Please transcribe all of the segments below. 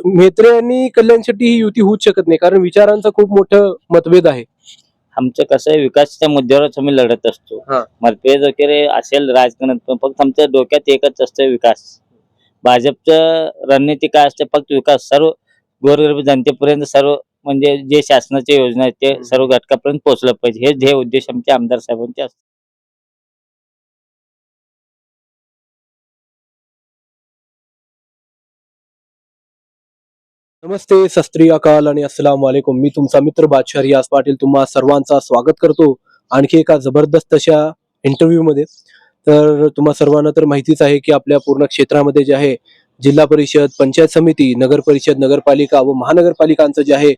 म्हेत्रे आणि कल्याण शेट्टी ही युती होऊच शकत नाही, कारण विचारांचा खूप मोठं मतभेद आहे. आमचं कसं आहे, विकासाच्या मुद्द्यावरच आम्ही लढत असतो. हा. मतभेद वगैरे असेल राजकारणात, पण फक्त आमच्या डोक्यात एकच असतं, विकास. भाजपचं रणनीती काय असते, फक्त विकास. सर्व गोरगरीब जनतेपर्यंत, सर्व म्हणजे जे शासनाच्या योजना आहेत ते सर्व घटकापर्यंत पोहोचलं पाहिजे, हे ध्येय उद्देश आमच्या आमदार साहेबांचे असतात. नमस्ते, सत श्री अकाल आणि अस्सलाम वालेकुम. मी तुमचा मित्र बादशाह रियाज पाटील तुम्हा सर्वांचा स्वागत करतो आणखी एका जबरदस्त अशा इंटरव्ह्यू मध्ये. तर तुम्हा सर्वांना तर माहितीच आहे की आपल्या पूर्ण क्षेत्रामध्ये जे आहे जिल्हा परिषद, पंचायत समिती, नगर परिषद, नगरपालिका व महानगरपालिकांचं जे आहे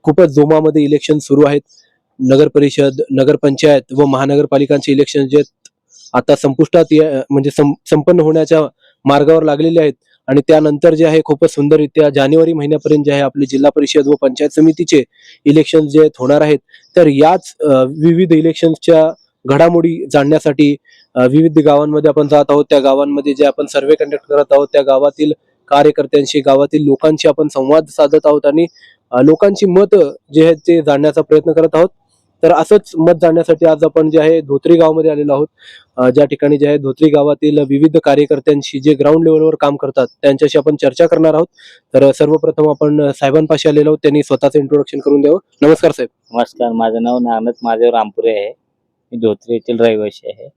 खूपच जोमामध्ये इलेक्शन सुरू आहेत. नगर परिषद, नगरपंचायत व महानगरपालिकांचे इलेक्शन जे आता संपुष्टात म्हणजे संपन्न होण्याच्या मार्गावर लागलेले आहेत. आणि त्यानंतर जे आहे खूपच सुंदररित्या जानेवारी महिन्यापर्यंत जे आहे आपले जिल्हा परिषद व पंचायत समितीचे इलेक्शन जे होणार आहेत. तर याच विविध इलेक्शनच्या घडामोडी जाणण्यासाठी विविध गावांमध्ये आपण जात आहोत. त्या गावांमध्ये जे आपण सर्वे कंडक्ट करत आहोत, त्या गावातील कार्यकर्त्यांशी, गावातील लोकांशी आपण संवाद साधत आहोत आणि लोकांची मत जे आहेत ते जाणण्याचा प्रयत्न करत आहोत. तर असंच मत जाणण्यासाठी आज आपण जे आहे धोत्री गावामध्ये आलेलो आहोत. ज्या ठिकाणी जे आहे धोत्री गावातील विविध कार्यकर्त्यांशी जे ग्राउंड लेवलवर काम करतात त्यांच्याशी आपण चर्चा करणार आहोत. तर सर्वप्रथम आपण साहेबांपाशी आलेलो आहोत, त्यांनी स्वतःचं इंट्रोडक्शन करून द्यावं. नमस्कार साहेब. नमस्कार, माझं नाव नागनाथ महादेव रामपुरे आहे. मी धोत्री येथील रहिवासी आहे.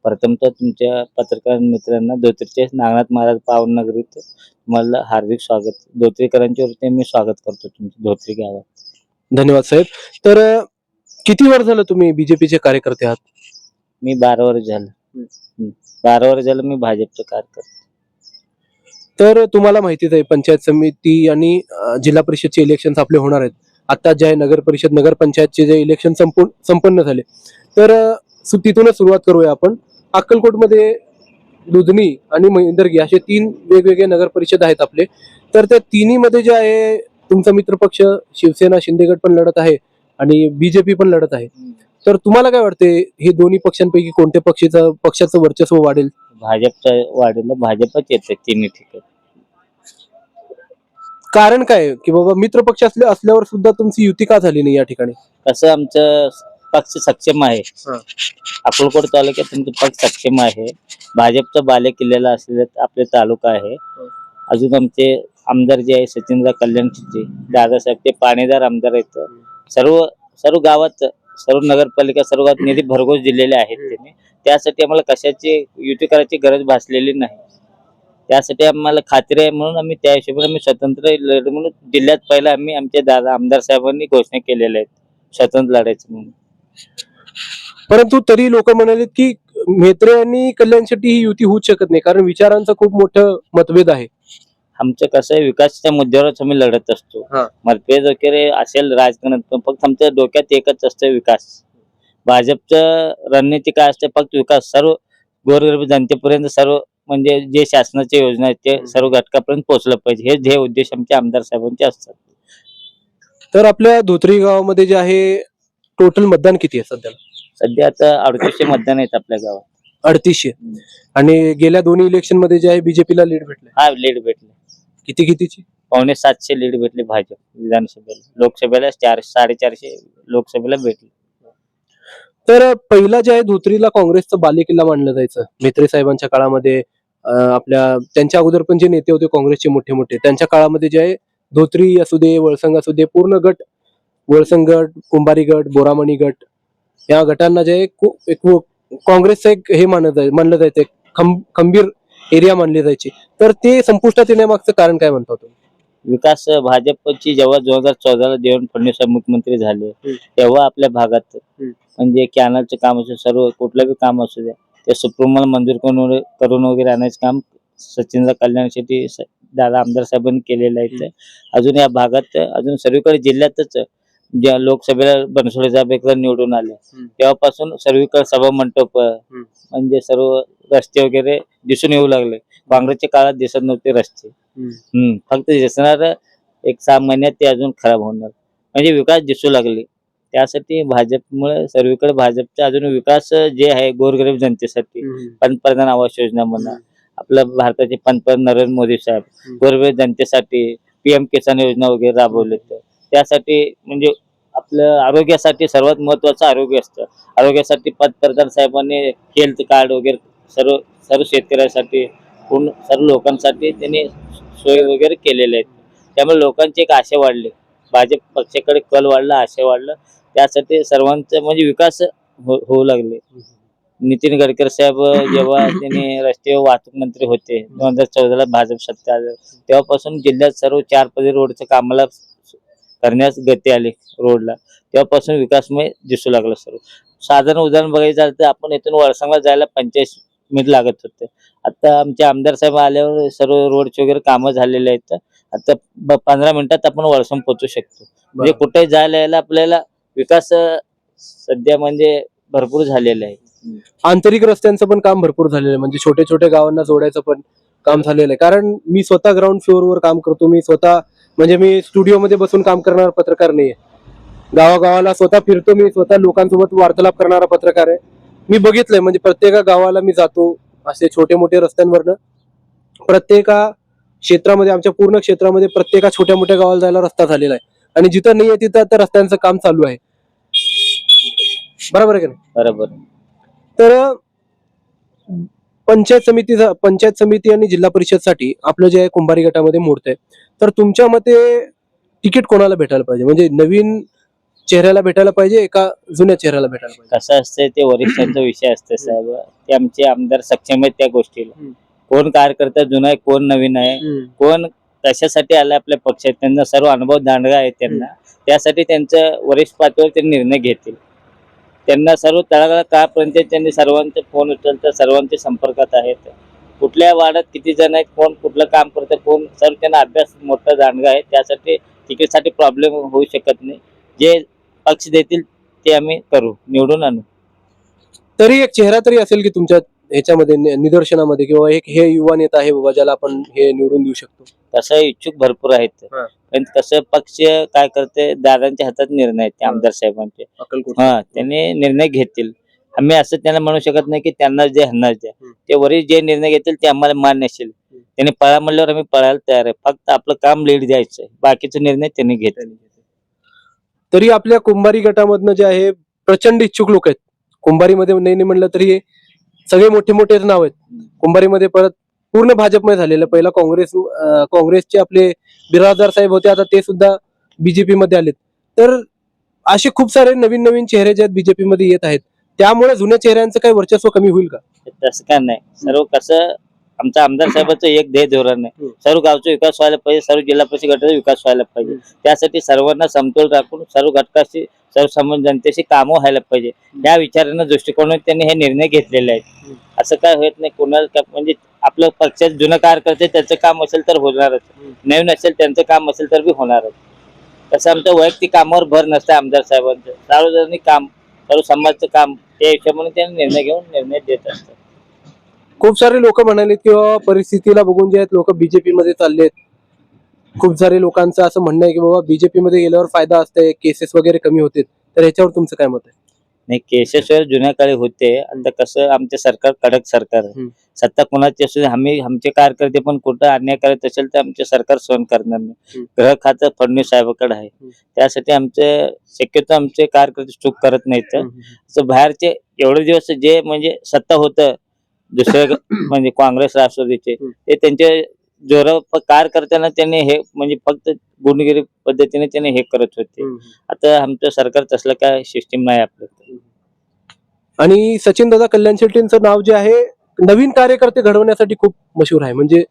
प्रथमतः तुमच्या पत्रकार मित्रांना धोत्रीचे नागनाथ महाराज पावननगरीत तुम्हाला हार्दिक स्वागत. धोत्रीकरांच्या वतीने मी स्वागत करतो तुमच्या धोत्री गावात. धन्यवाद साहेब. तर किती वर्ष झालं तुम्ही बीजेपीचे कार्यकर्ते आहात? मी 12 वर्ष झालं. 12 वर्ष झालं मी भाजपचं कार्य करतो. तर तुम्हाला माहितीच आहे पंचायत समिती आणि जिल्हा परिषदचे इलेक्शन आपले होणार आहेत. आता जे आहे नगर परिषद, नगरपंचायतचे जे इलेक्शन संपन्न झाले. तर तिथूनच सुरुवात करूया आपण. अक्कलकोटमध्ये दुधनी आणि महिंदर्गी असे 3 वेगवेगळे नगर परिषद आहेत आपले. तर त्या तिन्ही मध्ये जे आहे तुमचा मित्रपक्ष शिवसेना शिंदेगड पण लढत आहे आणि बीजेपी पण लढत आहे. तर तुम्हाला काय वाटते, हे दोन्ही पक्षांपैकी कोणत्या पक्षाचं वर्चस्व वाढेल? भाजपचं वाढीला भाजपच येते तिन्ही ठिकाणी. कारण काय की बाबा मित्रपक्ष असल्यावर सुद्धा तुमची युती का झाली नाही या ठिकाणी? कसं आमचं पक्ष सक्षम आहे. अक्कलकोट तालुक्यात तुमचं पक्ष सक्षम आहे. भाजपचा बाले किल्ल्याला असलेला आपले तालुका आहे. अजून आमचे आमदार जे आहे सचिनदा कल्याण शेट्टी दादासाहेब, ते पाणीदार आमदार आहेत. सर्व गावात, सर्व नगरपालिका, सर्व गावात निधी भरघोस दिलेले आहेत त्यांनी. त्यासाठी आम्हाला कशाची युती करायची गरज भासलेली नाही. त्यासाठी आम्हाला खात्री आहे, म्हणून आम्ही त्या हिशोबाने आम्ही स्वतंत्र म्हणून जिल्ह्यात पहिला आम्ही आमचे दादा आमदार साहेबांनी घोषणा केलेल्या आहेत स्वतंत्र लढायचं म्हणून. परंतु तरी लोक म्हणाले की म्हेत्रे आणि कल्याण शेट्टी ही युती होऊच शकत नाही, कारण विचारांचा खूप मोठं मतभेद आहे. आमचं कसं आहे, विकासाच्या मुद्द्यावरच आम्ही लढत असतो. मतभेद वगैरे असेल राजकारणात, पण फक्त आमच्या डोक्यात एकच असतं, विकास. भाजपचं रणनीती काय असते, फक्त विकास. सर्व गोरगरीब जनतेपर्यंत, सर्व म्हणजे जे शासनाच्या योजना आहेत ते सर्व घटकापर्यंत पोहोचलं पाहिजे, हे ध्येय उद्देश आमच्या आमदार साहेबांचे असतात. तर आपल्या धोत्री गावामध्ये जे आहे टोटल मतदान किती आहे सध्याला? सध्या आता 3800 मतदान आहेत आपल्या गावात. 3800. आणि गेल्या दोन्ही इलेक्शन मध्ये जे आहे बीजेपीला लीड भेटले. हा, लीड भेटले. कितीची? 750 लीड भेटले भाजप विधानसभेला. लोकसभेला 400-450 लोकसभेला भेटले. तर पहिला जे आहे धोत्रीला काँग्रेसचा बालेकिल्ला मानलं जायचं म्हेत्रे साहेबांच्या काळामध्ये. आपल्या त्यांच्या अगोदर पण जे नेते होते काँग्रेसचे मोठे मोठे, त्यांच्या काळामध्ये जे आहे धोत्री असू दे, वळसंग असू दे, पूर्ण गट, वळसंग गट, कुंभारी गट, बोरामणी गट, या गटांना जे एक काँग्रेसचं एक हे मानलं जायचं, खंबीर एरिया मानली जायची. तर ते संपुष्टात येण्यामागचं कारण काय म्हणतो तुम्ही? विकास भाजपची जेव्हा 2014ला देवेंद्र फडणवीस मुख्यमंत्री झाले, तेव्हा आपल्या भागात म्हणजे कॅनलचं काम असो, सर्व कुठलं बी काम असू द्या, ते सुप्रीमला मंजूर करून वगैरे आणायचं काम सचिनदा कल्याण शेट्टी दादा आमदार साहेबांनी केलेलं आहे. अजून या भागात, अजून सर्वीकडे जिल्ह्यातच ज्या लोकसभेला बनसोडे साहेब एकदा निवडून आले, तेव्हापासून सर्वीकडे सभा मंडप म्हणजे सर्व रस्ते वगैरे दिसून येऊ लागले. काँग्रेसच्या काळात दिसत नव्हते रस्ते. फक्त दिसणार 1-6 महिन्यात ते अजून खराब होणार, म्हणजे विकास दिसू लागले. त्यासाठी भाजपमुळे सर्वीकडे भाजपचा अजून विकास जे आहे गोरगरीब जनतेसाठी, पंतप्रधान आवास योजना म्हणा, आपल्या भारताचे पंतप्रधान नरेंद्र मोदी साहेब गोरगरीब जनतेसाठी PM किसान योजना वगैरे राबवले त्यासाठी म्हणजे आपलं आरोग्यासाठी सर्वात महत्वाचं आरोग्य असतं. आरोग्यासाठी पंतप्रधान साहेबांनी हेल्थ कार्ड वगैरे सर्व सर्व शेतकऱ्यांसाठी पूर्ण सर्व लोकांसाठी त्यांनी सोय वगैरे केलेल्या आहेत. त्यामुळे लोकांची एक आशा वाढली, भाजप पक्षाकडे कल वाढला, आशा वाढला. त्यासाठी सर्वांचं म्हणजे विकास होऊ लागले. नितीन गडकरी साहेब जेव्हा त्यांनी राष्ट्रीय वाहतूक मंत्री होते 2014ला भाजप सत्ता आलं, तेव्हापासून जिल्ह्यात सर्व 4 पदरी रोडचं कामाला करण्यास गती आली रोडला. तेव्हापासून विकासमय दिसू लागला सर्व. साधारण उदाहरण बघायचं झालं तर आपण इथून वळसंगला जायला 45 मिनिट लागत होते. आता आमचे आमदार साहेब आल्यावर सर्व रोडचे वगैरे कामं झालेले आहेत. आता 15 मिनिटात आपण वळसंग पोहोचू शकतो. म्हणजे कुठे जायला यायला आपल्याला विकास सध्या म्हणजे भरपूर झालेला आहे. आंतरिक रस्त्यांचं पण काम भरपूर झालेलं आहे, म्हणजे छोट्या छोट्या गावांना जोडायचं पण काम झालेलं आहे. कारण मी स्वतः ग्राउंड फ्लोअरवर काम करतो, मी स्वतः म्हणजे मी स्टुडिओमध्ये बसून काम करणारा पत्रकार नाहीये. गावागावाला स्वतः फिरतो, मी स्वतः लोकांसोबत वार्तालाप करणारा पत्रकार आहे. मी बघितलंय, म्हणजे प्रत्येक गावाला मी जातो, असे छोटे मोठे रस्त्यांवरनं प्रत्येका क्षेत्रामध्ये, आमच्या पूर्ण क्षेत्रामध्ये प्रत्येका छोट्या मोठ्या गावाला जायला रस्ता झालेला आहे. आणि जिथं नाही आहे तिथं आता रस्त्यांचं काम चालू आहे. बरोबर आहे का नाही? बरोबर. तर पंचायत समिती आणि जिल्हा परिषदसाठी आपलं जे आहे कुंभारी गटामध्ये मोडत आहे, तर तुमच्या मते तिकीट कोणाला भेटायला पाहिजे? म्हणजे नवीन चेहऱ्याला भेटायला पाहिजे का जुन्या चेहऱ्याला भेटायला पाहिजे? कसं असतंय ते वरिष्ठांचा विषय असते साहेब. ते आमचे आमदार सक्षम आहेत त्या गोष्टीला. कोण कार्यकर्ता जुना आहे, कोण नवीन आहे, कोण कशासाठी आलाय आपल्या पक्षात, त्यांना सर्व अनुभव दांडगा आहे त्यांना. त्यासाठी त्यांचं वरिष्ठ पातळीवर ते निर्णय घेतील. त्यांना सर्व तळागाळापर्यंत त्यांनी सर्वांचे फोन उचलतात, सर्वांच्या संपर्कात आहेत. कुठल्या वार्डात किती जण आहेत, कोण कुठलं काम करतं, कोण सर्व त्यांना अभ्यास मोठा दांडगा आहे. त्यासाठी तिकीटसाठी प्रॉब्लेम होऊ शकत नाही. जे पक्ष देतील ते आम्ही करू, निवडून आणू. तरी एक चेहरा तरी असेल की तुमच्या ह्याच्यामध्ये निदर्शनामध्ये, किंवा एक हे युवा नेता आहे बाबा ज्याला आपण हे निवडून देऊ शकतो? तसं इच्छुक भरपूर आहेत, पण कसं पक्ष काय करते, दादांच्या हातात निर्णय आहेत ते आमदार साहेबांचे. त्यांनी निर्णय घेतील. आम्ही असं त्यांना म्हणू शकत नाही की त्यांना जे हणार द्या. ते वरील जे निर्णय घेतील ते आम्हाला मान्य असेल. त्यांनी पळा म्हणल्यावर आम्ही पळायला तयार आहे. फक्त आपलं काम लीड द्यायचं, बाकीचे निर्णय त्यांनी घेतले. तरी आपल्या कुंभारी गटामधनं जे आहे प्रचंड इच्छुक लोक आहेत. कुंभारीमध्ये नाही म्हणलं तरी सगळे मोठे मोठेच नाव आहेत कुंभारीमध्ये. परत पूर्ण भाजपमध्ये झालेलं. पहिला काँग्रेसचे आपले बिराजदार साहेब होते, आता ते सुद्धा बीजेपी मध्ये आलेत. तर असे खूप सारे नवीन नवीन चेहरे जे आहेत बीजेपी मध्ये येत आहेत, त्यामुळे जुन्या चेहऱ्यांचं काही वर्चस्व कमी होईल का? तसं काय नाही. सर्व कसं आमच्या आमदार साहेबांचं एक ध्येय धोरण आहे, सर्व गावचा विकास व्हायला पाहिजे, सर्व जिल्हा परिषद गटाचा विकास व्हायला पाहिजे. त्यासाठी सर्वांना समतोल राखून सर्व घटकाशी सर्वसामान्य जनतेशी कामं व्हायला पाहिजे, या विचारानं दृष्टिकोनात त्यांनी हे निर्णय घेतलेले आहेत. असं काय होत नाही कोणाला, म्हणजे आपलं पक्षात जुनं कार्यकर्ते त्याचं काम असेल तर होणारच, नवीन असेल त्यांचं काम असेल तर बी होणारच. तसं आमच्या वैयक्तिक कामावर भर नसतं आमदार साहेबांचं, सार्वजनिक काम, सर्व समाजाचं काम, त्या हिशोबाने त्यांनी निर्णय घेऊन निर्णय देत असतात. खूप सारे लोक म्हणाले किंवा परिस्थितीला बघून जे आहेत लोक बीजेपी मध्ये चाललेत. खूप सारे लोकांचं असं म्हणणं आहे की बाबा बीजेपी मध्ये गेल्यावर फायदा असते, केसेस वगैरे कमी होते. तर याच्यावर तुमचं काय मत आहे? नाही, केसेस वगैरे जुन्या काळी होते. आता कसं आमचे सरकार कडक सरकार आहे. सत्ता कोणाची असू दे, आम्ही आमचे कार्यकर्ते पण कुठं अन्याय करत असेल तर आमचे सरकार सहन करणार नाही. ग्रह खातं फडणवीस साहेबाकडे आहे, त्यासाठी आमचे शक्यतो आमचे कार्यकर्ते चूक करत नाहीत. बाहेरचे एवढे दिवस जे म्हणजे सत्ता होतं दुसऱ्या म्हणजे काँग्रेस राष्ट्रवादीचे, ते त्यांच्या जोरावर कार्यकर्त्यांना त्यांनी हे म्हणजे फक्त गुंडगिरी पद्धतीने त्यांनी हे करत होते. आता आमचं सरकार तसलं काय सिस्टीम नाही आपलं. आणि सचिन दादा कल्याण शेट्टींचं नाव जे आहे नवीन कार्यकर्ते घडवण्यासाठी खूप मशहूर आहे. म्हणजे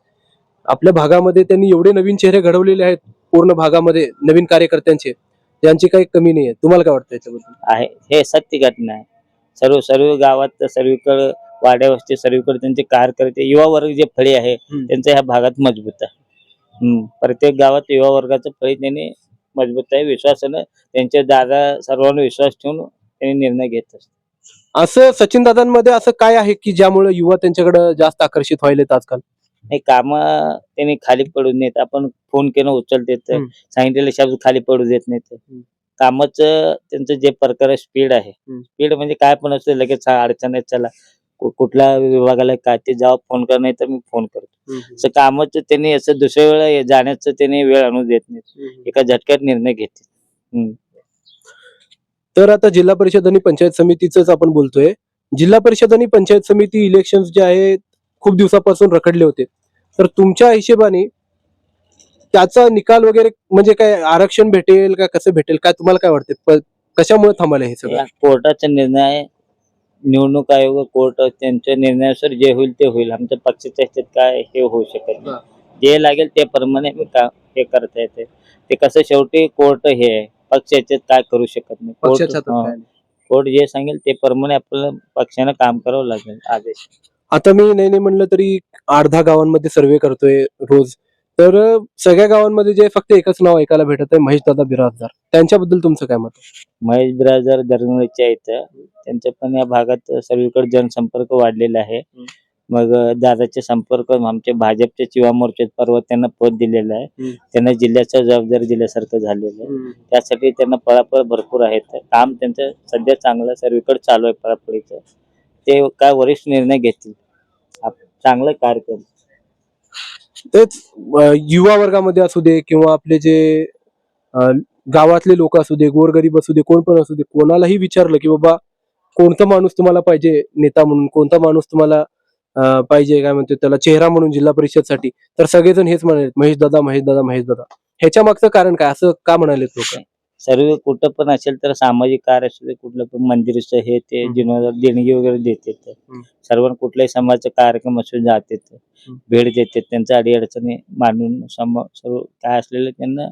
आपल्या भागामध्ये त्यांनी एवढे नवीन चेहरे घडवलेले आहेत, पूर्ण भागामध्ये नवीन कार्यकर्त्यांचे, यांची काही कमी नाही आहे. तुम्हाला काय वाटतं याच्याबद्दल? आहे, हे सत्य घटना आहे. सर्व सर्व गावात सर्वीकडे वाड्या वस्ती सर्वीकडे त्यांचे कार्यकर्ते युवा वर्ग जे फळी आहे त्यांचं ह्या भागात मजबूत आहे. प्रत्येक गावात युवा वर्गाचं फळी त्यांनी मजबूत आहे. विश्वासानं त्यांचे दादा सर्वांना विश्वास ठेवून त्यांनी निर्णय घेत असतात. असं सचिन दादांमध्ये असं काय आहे की ज्यामुळे युवा त्यांच्याकडे जास्त आकर्षित व्हायलेत आजकाल? हे काम त्यांनी खाली पडू नयेत. आपण फोन केलं उचल देत, सांगितलेले शब्द खाली पडू देत नाहीत. कामाचं त्यांचं जे प्रकार स्पीड आहे, स्पीड म्हणजे काय पण असतं लगेच अडचण आहे चला कुठल्या विभागाला काय ते जेव्हा फोन कर नाही तर मी फोन करतो. हम्म. असं कामाचं त्यांनी असं दुसऱ्या वेळा जाण्याचं त्यांनी वेळ आणून देत नाही. एका झटक्यात निर्णय घेते. तर आता जिल्हा परिषद आणि पंचायत समितीच आपण बोलतोय. जिल्हा परिषद आणि पंचायत समिती इलेक्शन जे आहे खूप दिवसापासून रखडले होते. तर तुमच्या हिशोबाने त्याचा निकाल वगैरे म्हणजे काय आरक्षण भेटेल का कसं भेटेल काय तुम्हाला काय वाटते कशामुळे थांबले हे सगळं? कोर्टाचा निर्णय आहे. निवडणूक आयोग कोर्ट त्यांच्या निर्णयानुसार जे होईल ते होईल. आमच्या पक्षाच्या ह्याच्यात काय हे होऊ शकत नाही. जे लागेल ते प्रमाणे मी हे करता येते. ते कसं शेवटी कोर्ट हे आहे. पक्ष याच्यात काय करू शकत नाही. पक्षाच्या हातात काय नाही. कोर्ट जे सांगेल ते प्रमाणे आपल्याला पक्षानं काम करावं लागेल. आदेश आता मी नाही म्हणलं तरी 8-10 गावांमध्ये सर्वे करतोय रोज. तर सगळ्या गावांमध्ये जे फक्त एकच नाव ऐकायला भेटत आहे महेशदादा बिराजदार. त्यांच्याबद्दल तुमचं काय मत आहे? महेश बिराजदार दरंगळीच्या इथं त्यांच्या पण या भागात सर्वीकडे जनसंपर्क वाढलेला आहे. मग दादाचे संपर्क आमच्या भाजपच्या चिवा मोर्चात परवा त्यांना पद दिलेलं आहे. त्यांना जिल्ह्याचा जबाबदारी दिल्यासारखं झालेलं आहे. त्यासाठी त्यांना पळापळ भरपूर आहेत. काम त्यांचं सध्या चांगलं सर्वीकडे चालू आहे पळापळीचं. ते काय वरिष्ठ निर्णय घेतील. चांगलं कार्य करतील. तेच युवा वर्गामध्ये असू दे किंवा आपले जे गावातले लोक असू दे, गोरगरीब असू दे, कोण पण असू दे, कोणालाही विचारलं की बाबा कोणता माणूस तुम्हाला पाहिजे नेता म्हणून, कोणता माणूस तुम्हाला पाहिजे काय म्हणते त्याला चेहरा म्हणून जिल्हा परिषदसाठी, तर सगळेजण हेच म्हणाले महेशदादा महेशदादा महेशदादा. ह्याच्या मागचं कारण काय असं का म्हणाले लोक? सर्व कुठं पण असेल तर सामाजिक कार्य असू दे, कुठलं पण मंदिरचं हे ते जीर्णोद्धार देणगी वगैरे देते. सर्वांना कुठल्याही समाजाचा कार्यक्रम असू जाते, भेट देते, त्यांच्या अडीअडचणी मांडून सर्व काय असलेलं त्यांना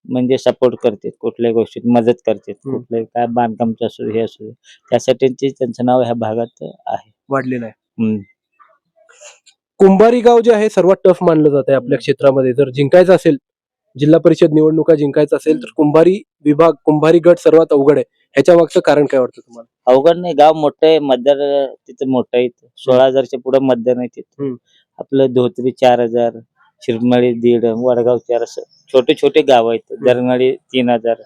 म्हणजे सपोर्ट करते. कुठल्याही गोष्टीत मदत करते. कुठल्याही काय बांधकामचं असू हे असू त्यासाठी त्यांचं नाव ह्या भागात आहे, वाढलेलं आहे. कुंभारी गाव जे आहे सर्वात टफ मानलं जात आहे आपल्या क्षेत्रामध्ये. जर जिंकायचं असेल जिल्हा परिषद निवडणुका जिंकायचं असेल तर कुंभारी विभाग कुंभारी गट सर्वात अवघड आहे. ह्याच्या मागचं कारण काय वाटतं तुम्हाला? अवघड नाही, गाव मोठं आहे, मतदार तिथं मोठं आहे. 16,000च्या पुढे मतदान आहे तिथं. आपलं धोत्री 4,000, शिरमाळी 1,500, वडगाव 4, असं छोटे छोटे गाव आहेत. दरंगाळी 3,000.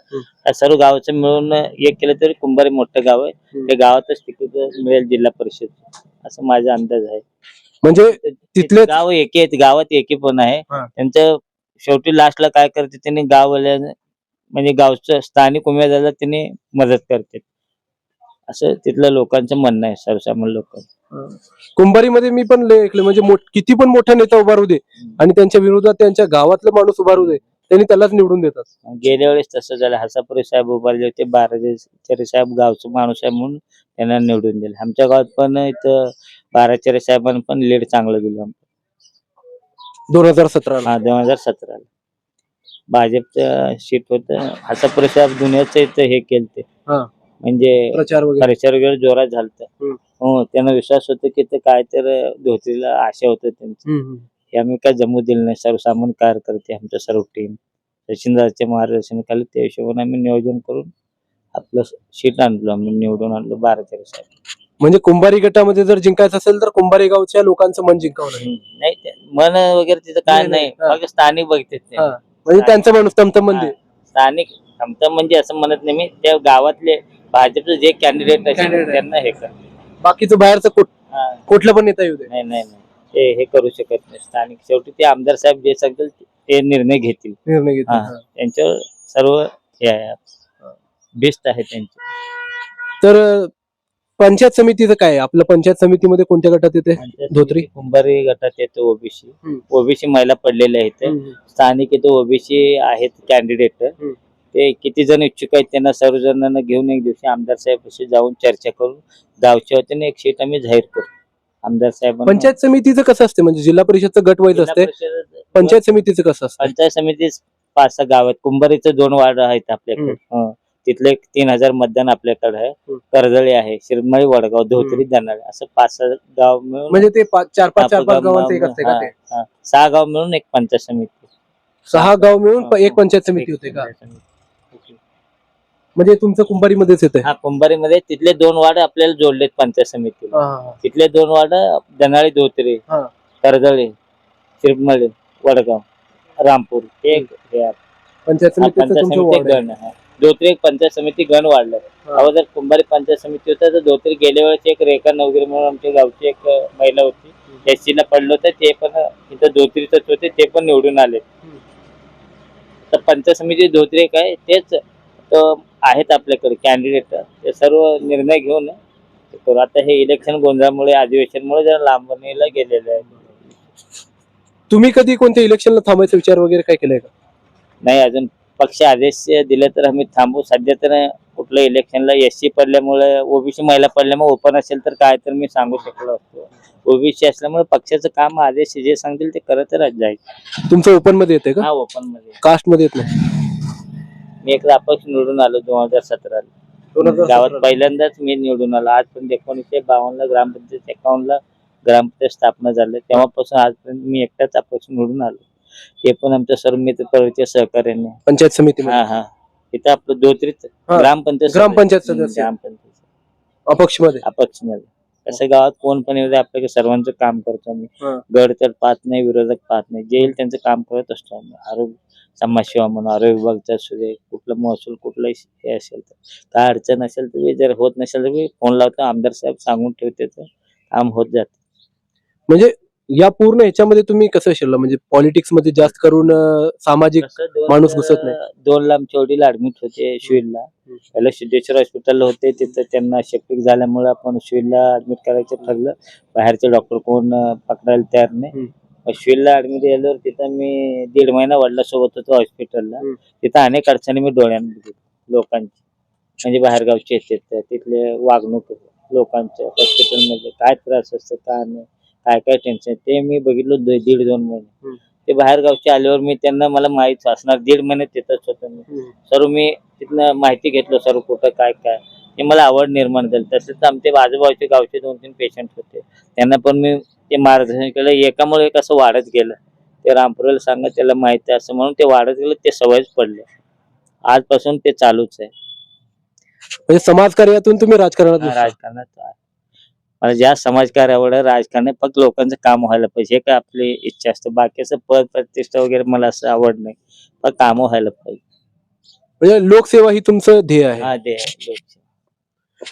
या सर्व गावाचं मिळून एक केलं तरी कुंभारी मोठं गाव आहे. त्या गावातच तिकीट मिळेल जिल्हा परिषद असं माझा अंदाज आहे. म्हणजे तिथले गाव एकी आहेत, गावात एकी पण आहे. त्यांचं शेवटी लास्टला काय करते त्यांनी गाववाल्या म्हणजे गावचं स्थानिक उमेदवाराला त्यांनी मदत करते असं तिथल्या लोकांचं म्हणणं आहे. सर्वसामान्य लोक कुंभारीमध्ये मी पण लय ऐकलं म्हणजे किती पण मोठा नेता उभारू दे आणि त्यांच्या विरोधात त्यांच्या गावातला माणूस उभारू दे त्यांनी त्यालाच निवडून देतात. गेल्या वेळेस तसं झालं. हसापुरे साहेब उभारले होते. बाराचेरे साहेब गावचं माणूस आहे म्हणून त्यांना निवडून दिलं. आमच्या गावात पण इथं बाराचेरे साहेबांनी पण लीड चांगलं दिलं 2017. 2017 भाजपचं सीट होतं. हसापुरे साहेब दुनियाचं इथं हे केलं म्हणजे प्रचार वगैरे जोरात झालत. हो, त्यांना विश्वास होता की ते काय तर धोत्रीला आशा होत त्यांची. हे आम्ही काय जमू दिलं नाही. सर्वसामान्य कार्यकर्ते आमच्या सर्व टीम सचिनदाच्या मार्गदर्शनाखाली त्या हिशोबाने आम्ही नियोजन करून आपलं सीट आणलो. आम्ही निवडून आणलो 12 साहेब. म्हणजे कुंभारी गटामध्ये जर जिंकायचं असेल तर कुंभारी गावच्या लोकांचं मन जिंकावं नाही. मन वगैरे तिथं काय नाही, मग स्थानिक बघते म्हणजे त्यांचा माणूस तमतम म्हणजे स्थानिक तमतम म्हणजे असं म्हणत नाही मी. त्या गावातले भाजपचे जे कॅन्डिडेट असेल त्यांना हे कर. बाकीचं बाहेरचं कुठलं पण नेता येऊ दे. नाही ते हे करू शकत नाही. स्थानिक शेवटी ते आमदार साहेब जे सांगतील ते निर्णय घेतील. त्यांच्यावर सर्व हे आहे, बेस्ट आहे त्यांचे. तर पंचायत समितीचं काय आपलं पंचायत समितीमध्ये कोणत्या गटात येते? धोत्री कुंभारी गटात येतो. ओबीसी महिला पडलेल्या आहेत. स्थानिक इथं ओबीसी आहेत कॅन्डिडेट. ते किती जण इच्छुक आहेत त्यांना सर्व जणांना घेऊन एक दिवशी आमदार साहेब जाऊन चर्चा करून गावच्या वतीने एक सीट आम्ही जाहीर करू. आमदार साहेब पंचायत समितीचं कसं असते म्हणजे जिल्हा परिषदचं गट वाईज असते. पंचायत समितीचं कसं असतं? पंचायत समिती 5-6 गाव आहेत. कुंभारीचं 2 वार्ड आहेत आपल्याकडे. तिथले 3,000 मतदान आपल्याकडे आहे. कर्जळी आहे, शिरमाळी, वडगाव, धोत्री, दनाळे असं 5-6 गाव मिळून म्हणजे ते 4-5 गावांचं एक असते का ते? 6 गाव मिळून एक पंचायत समिती. 6 गाव मिळून एक पंचायत समिती होते का? म्हणजे तुमचं कुंभारीमध्येच येते? हा, कुंभारीमध्ये तिथले 2 वार्ड आपल्याला जोडलेत पंचायत समितीला. तिथले 2 वार्ड दनाळी, धोत्री, कर्जळी, शिरमाळी, वडगाव, रामपूर एक पंचायत समिती गण आहे. धोत्री एक पंचायत समिती गण वाढलं. अगोदर कुंभारी पंचायत समिती होतं तर धोत्री गेल्या वेळेस एक रेखा नवगिरी म्हणून आमच्या गावची एक महिला होती एससीला पडलं होतं ते पण इथं धोत्रीतच होते ते पण निवडून आले. तर पंचायत समिती धोत्री काय तेच आहेत आपल्याकडे कॅन्डिडेट ते सर्व निर्णय घेऊन ते करू. आता हे इलेक्शन गोंधळामुळे अधिवेशनमुळे जरा लांबणीला गेलेलं आहे. तुम्ही कधी कोणत्या इलेक्शनला थांबायचा विचार वगैरे काय केलाय का? नाही अजून पक्ष आदेश दिले तर आम्ही थांबू. सध्या तर कुठलं इलेक्शनला एससी पडल्यामुळे ओबीसी महिला पडल्यामुळे ओपन असेल तर काय तर मी सांगू शकलो असतो. ओबीसी असल्यामुळे पक्षाचं काम आदेश जे सांगतील ते करत जाईल. तुमचं ओपन मध्ये येते का? हा ओपन मध्ये कास्ट मध्ये येत नाही? मी एकदा अपक्ष निवडून आलो 2017 गावात पहिल्यांदाच मी निवडून आलो. आजपर्यंत 1952 ग्रामपंचायत 51 ग्रामपंचायत स्थापना झाली तेव्हापासून आजपर्यंत मी एकटाच अपक्ष निवडून आलो. ते पण आमच्या सर्व मित्र परिवाराच्या सहकार्याने. पंचायत समिती हा हा इथं आपलं धोत्रीच हा. ग्रामपंचायत ग्रामपंचायत सदस्य. ग्रामपंचायत अपक्ष मध्ये? अपक्ष मध्ये कसं गावात कोण पण येऊ दे आपल्याकडे सर्वांचं काम करतो आम्ही. हा. गड तर पाहत नाही विरोधक पाहत नाही जे येईल त्यांचं काम करत असतो आम्ही. आरोग्य समाजसेवा म्हणून आरोग्य विभागाचा असू दे कुठलं महसूल कुठलंही हे असेल तर काय अडचण असेल तर मी जर होत नसेल तर मी फोन लावतो आमदार साहेब सांगून ठेवते तर काम होत जात. म्हणजे या पूर्ण ह्याच्यामध्ये तुम्ही कसं शिरला म्हणजे पॉलिटिक्स मध्ये जास्त करून सामाजिक माणूस घुसत नाही? 2 ला आमचे वडील ऍडमिट होते शिवीरला. पहिला सिद्धेश्वर हॉस्पिटलला होते तिथं त्यांना शेप्टिक झाल्यामुळे आपण शिवीरला ऍडमिट करायचं ठरलं. बाहेरचे डॉक्टर कोण पकडायला तयार नाही. शिवीरला ऍडमिट झाल्यावर तिथं मी 1.5 महिना वडिलांसोबत होतो हॉस्पिटलला. तिथं अनेक अडचणी मी डोळ्यानं बघितल्या लोकांची म्हणजे बाहेरगावचे येतात तिथले वागणूक लोकांच्या हॉस्पिटलमध्ये काय त्रास असतो काय नाही काय काय टेन्शन ते मी बघितलं 1.5-2 महिने. ते बाहेर गावचे आल्यावर मी त्यांना मला माहित असणार 1.5 महिने तिथंच होतो मी. सर्व मी तिथनं माहिती घेतलं सर्व कुठं काय काय ते मला आवड निर्माण झाली. तसेच आमचे आजूबाजूचे गावचे 2-3 पेशंट होते त्यांना पण मी ते मार्गदर्शन केलं. एकामुळे एक असं वाढत गेलं ते रामपुराला सांगा त्याला माहिती आहे असं म्हणून ते वाढत गेलं ते सवयच पडले. आजपासून ते चालूच आहे. म्हणजे समाजकार्यातून तुम्ही राजकारणात घुसला? राजकारणात मला जास्त समाजकार्यावर राजकारण फक्त लोकांचं काम व्हायला पाहिजे हे काय आपली इच्छा असते. बाकीचं पद प्रतिष्ठा वगैरे मला असं आवड नाही पण काम व्हायला पाहिजे. म्हणजे लोकसेवा ही तुमचं ध्येय आहे? हा ते लोकसेवा.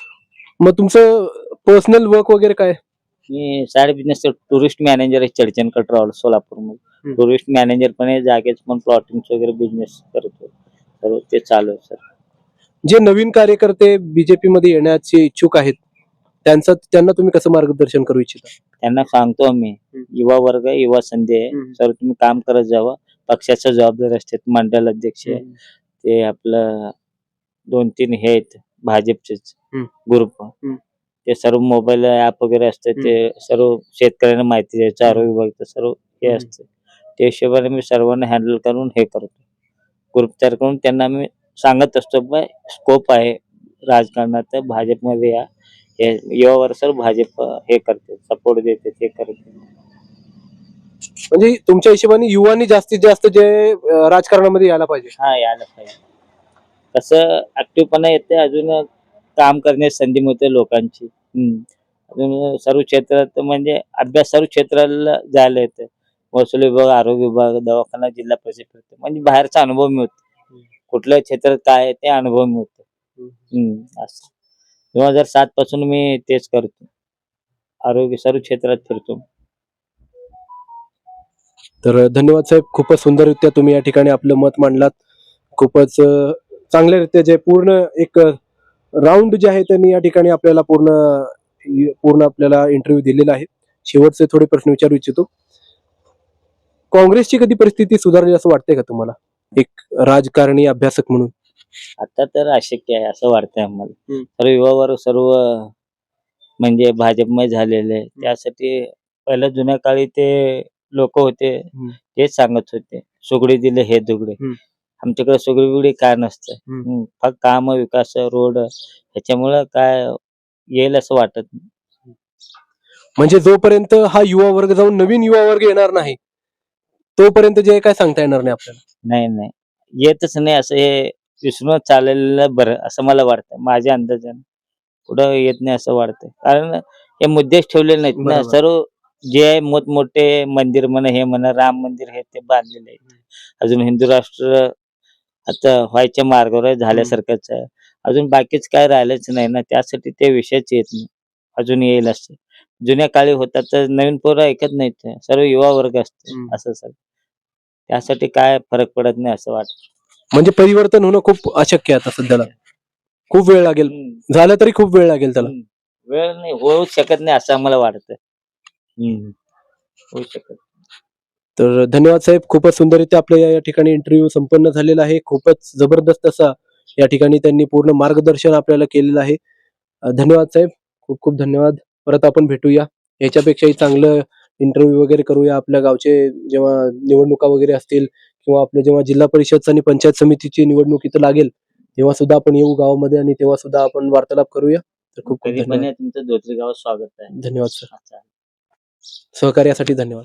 मग तुमचं पर्सनल वर्क वगैरे काय? मी साइड बिझनेस टुरिस्ट मॅनेजर आहे चर्चनकर ट्रॅव्हल्स सोलापूरमध्ये. टुरिस्ट मॅनेजर पण आहे जागेच पण प्लॉटिंग वगैरे बिझनेस करतो सर्व ते चालू आहे सर. जे नवीन कार्यकर्ते बीजेपी मध्ये येण्याचे इच्छुक आहेत त्यांना तुम्ही कसं मार्गदर्शन करू इच्छिता? त्यांना सांगतो आम्ही युवा वर्ग युवा संधी आहे सर तुम्ही काम करत जावं. पक्षाच्या जबाबदारी असते मंडळ अध्यक्ष ते आपलं 2-3 हे आहेत भाजपचेच ग्रुप ते सर्व मोबाईल ऍप वगैरे असते ते सर्व शेतकऱ्यांना माहिती द्यायचं आरोग्य विभागाचं सर्व हे असतं त्या हिशोबाने मी सर्वांना हँडल करून हे करतो. ग्रुप तयार करून त्यांना मी सांगत असतो स्कोप आहे राजकारणात भाजपमध्ये या युवावर सर भाजप हे करते सपोर्ट देते ते करते. म्हणजे तुमच्या हिशोबाने युवांनी जास्तीत जास्त जे राजकारणामध्ये यायला पाहिजे? हा यायला पाहिजे. कसं ऍक्टिव्हपणा येते अजून काम करण्याची संधी मिळते लोकांची. अजून सर्व क्षेत्रात म्हणजे अभ्यास सर्व क्षेत्राला जायला येते. महसूल विभाग आरोग्य विभाग दवाखाना जिल्हा परिषद म्हणजे बाहेरचा अनुभव मिळतो. कुठल्या क्षेत्रात काय आहे ते अनुभव मिळतो. असं 2007 पासून मी तेच करतो आरोग्य सर्व क्षेत्रात फिरतो. तर धन्यवाद साहेब खूपच सुंदररित्या तुम्ही या ठिकाणी आपलं मत मांडलात. खूपच चांगल्यारीत्या जे पूर्ण एक राऊंड जे आहे त्यांनी या ठिकाणी आपल्याला पूर्ण आपल्याला इंटरव्ह्यू दिलेला आहे. शेवटचे थोडे प्रश्न विचारू इच्छितो. काँग्रेसची कधी परिस्थिती सुधारली असं वाटतंय का तुम्हाला एक राजकारणी अभ्यासक म्हणून? आता तर अशक्य आहे असं वाटतंय आम्हाला. सर्व युवावर सर्व म्हणजे भाजपमय झालेले त्यासाठी पहिल्या जुन्या काळी ते लोक होते तेच सांगत होते सुगडी दिले हे दुगडे. आमच्याकडे सुगडी बिगडी काय नसतं फक्त काम विकास रोड ह्याच्यामुळं काय येईल असं वाटत नाही. म्हणजे जोपर्यंत हा युवा वर्ग जाऊन नवीन युवा वर्ग येणार नाही तोपर्यंत जे काय सांगता येणार नाही आपल्याला? नाही नाही येतच नाही असं हे विसरून चाललेलं बरं असं मला वाटतं माझ्या अंदाजाने. पुढं येत नाही असं वाटतं कारण हे मुद्देच ठेवलेले नाहीत ना. सर्व जे आहे मोठमोठे मंदिर म्हणा हे म्हणा राम मंदिर हे ते बांधलेले आहेत. अजून हिंदू राष्ट्र आता व्हायच्या मार्गावर झाल्यासारखंच आहे. अजून बाकीच काय राहिलंच नाही ना, त्यासाठी ते विषयच येत नाही. अजून येईल असं. जुन्या काळी होता तर नवीन पोरं ऐकत नाहीत ते. सर्व युवा वर्ग असते हम्म. असं सर. त्यासाठी काय फरक पडत नाही असं वाटतं. म्हणजे परिवर्तन होणं खूप अशक्य आहे आता सध्याला. खूप वेळ लागेल. झालं तरी खूप वेळ लागेल त्याला. वेळ नाही होऊच शकत नाही असं आम्हाला वाटतं. होऊ शकत. तर धन्यवाद साहेब. खूपच सुंदररीत्या आपल्या या ठिकाणी इंटरव्ह्यू संपन्न झालेला आहे. खूपच जबरदस्त असा या ठिकाणी त्यांनी पूर्ण मार्गदर्शन आपल्याला केलेलं आहे. धन्यवाद साहेब. खूप खूप धन्यवाद. परत आपण भेटूया. याच्यापेक्षाही चांगलं इंटरव्ह्यू वगैरे करूया. आपल्या गावचे जेव्हा निवडणुका वगैरे असतील किंवा आपलं जेव्हा जिल्हा परिषद आणि पंचायत समितीची निवडणूक इथं लागेल, तेव्हा सुद्धा आपण येऊ गावामध्ये आणि तेव्हा सुद्धा आपण वार्तालाप करूया. तर खूप खूप कधी पण धन्यवाद. या तुमचं धोत्री गावात स्वागत आहे. धन्यवाद सर. अच्छा. सहकार्यासाठी धन्यवाद.